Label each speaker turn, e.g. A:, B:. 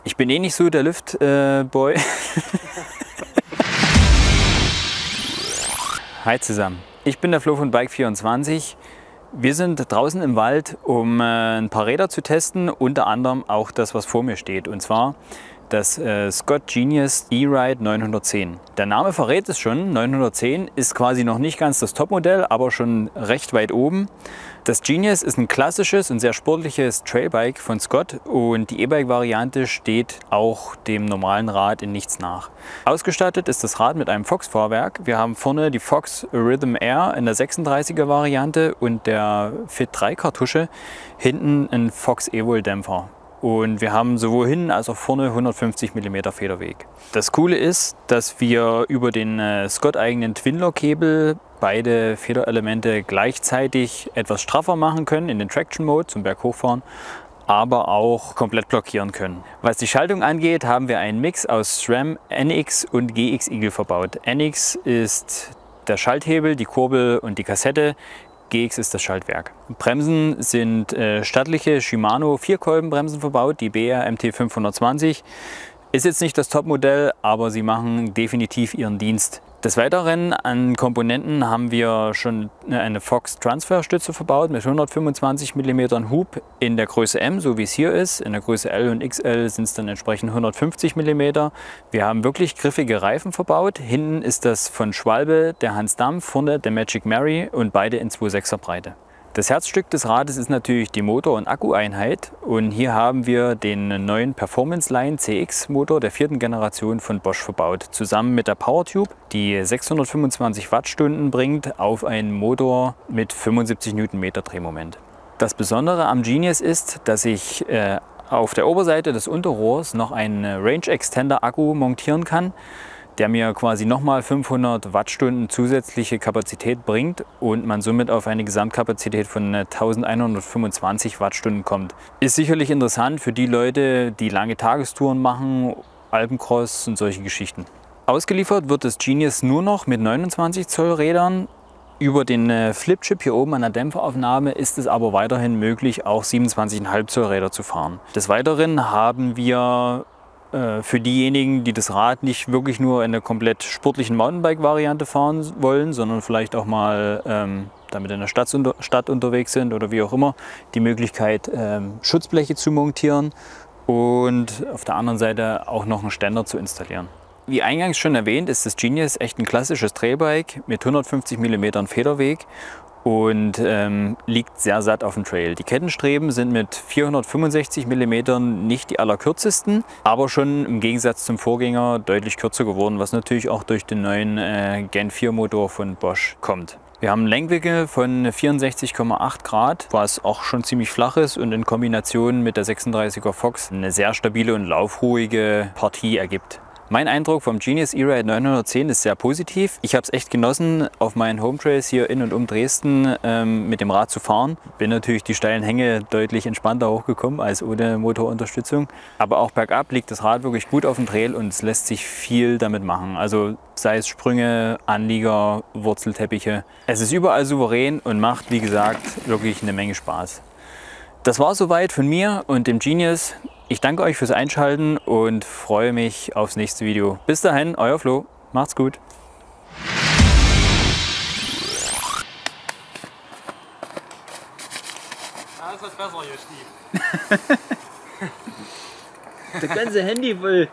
A: Ich bin eh nicht so der Lift-Boy. Hi zusammen, ich bin der Flo von Bike24. Wir sind draußen im Wald, um ein paar Räder zu testen, unter anderem auch das, was vor mir steht, und zwar das Scott Genius E-Ride 910. Der Name verrät es schon, 910 ist quasi noch nicht ganz das Topmodell, aber schon recht weit oben. Das Genius ist ein klassisches und sehr sportliches Trailbike von Scott und die E-Bike-Variante steht auch dem normalen Rad in nichts nach. Ausgestattet ist das Rad mit einem Fox-Fahrwerk. Wir haben vorne die Fox Rhythm Air in der 36er Variante und der Fit 3 Kartusche, hinten ein Fox Evol-Dämpfer. Und wir haben sowohl hinten als auch vorne 150 mm Federweg. Das Coole ist, dass wir über den Scott-eigenen Twinlock-Hebel beide Federelemente gleichzeitig etwas straffer machen können in den Traction-Mode zum Berghochfahren, aber auch komplett blockieren können. Was die Schaltung angeht, haben wir einen Mix aus SRAM, NX und GX Eagle verbaut. NX ist der Schalthebel, die Kurbel und die Kassette. GX ist das Schaltwerk. Bremsen sind stattliche Shimano Vierkolbenbremsen verbaut, die BR MT 520. Ist jetzt nicht das Topmodell, aber sie machen definitiv ihren Dienst. Des Weiteren an Komponenten haben wir schon eine Fox Transferstütze verbaut mit 125 mm Hub in der Größe M, so wie es hier ist. In der Größe L und XL sind es dann entsprechend 150 mm. Wir haben wirklich griffige Reifen verbaut. Hinten ist das von Schwalbe der Hans Dampf, vorne der Magic Mary und beide in 2,6er Breite. Das Herzstück des Rades ist natürlich die Motor- und Akkueinheit und hier haben wir den neuen Performance Line CX Motor der 4. Generation von Bosch verbaut, zusammen mit der PowerTube, die 625 Wattstunden bringt auf einen Motor mit 75 Newtonmeter Drehmoment. Das Besondere am Genius ist, dass ich auf der Oberseite des Unterrohrs noch einen Range Extender Akku montieren kann, der mir quasi nochmal 500 Wattstunden zusätzliche Kapazität bringt und man somit auf eine Gesamtkapazität von 1125 Wattstunden kommt. Ist sicherlich interessant für die Leute, die lange Tagestouren machen, Alpencross und solche Geschichten. Ausgeliefert wird das Genius nur noch mit 29 Zoll Rädern. Über den Flipchip hier oben an der Dämpferaufnahme ist es aber weiterhin möglich, auch 27,5 Zoll Räder zu fahren. Des Weiteren haben wir für diejenigen, die das Rad nicht wirklich nur in der komplett sportlichen Mountainbike-Variante fahren wollen, sondern vielleicht auch mal damit in der Stadt unterwegs sind oder wie auch immer, die Möglichkeit, Schutzbleche zu montieren und auf der anderen Seite auch noch einen Ständer zu installieren. Wie eingangs schon erwähnt, ist das Genius echt ein klassisches Trailbike mit 150 mm Federweg und liegt sehr satt auf dem Trail. Die Kettenstreben sind mit 465 mm nicht die allerkürzesten, aber schon im Gegensatz zum Vorgänger deutlich kürzer geworden, was natürlich auch durch den neuen Gen 4 Motor von Bosch kommt. Wir haben einen Lenkwinkel von 64,8 Grad, was auch schon ziemlich flach ist und in Kombination mit der 36er Fox eine sehr stabile und laufruhige Partie ergibt. Mein Eindruck vom Genius E-Ride 910 ist sehr positiv. Ich habe es echt genossen, auf meinen Hometrails hier in und um Dresden mit dem Rad zu fahren. Bin natürlich die steilen Hänge deutlich entspannter hochgekommen als ohne Motorunterstützung. Aber auch bergab liegt das Rad wirklich gut auf dem Trail und es lässt sich viel damit machen. Also sei es Sprünge, Anlieger, Wurzelteppiche. Es ist überall souverän und macht, wie gesagt, wirklich eine Menge Spaß. Das war soweit von mir und dem Genius. Ich danke euch fürs Einschalten und freue mich aufs nächste Video. Bis dahin, euer Flo. Macht's gut.
B: Ja, das ist besser hier, Stief.
A: Das ganze Handy voll.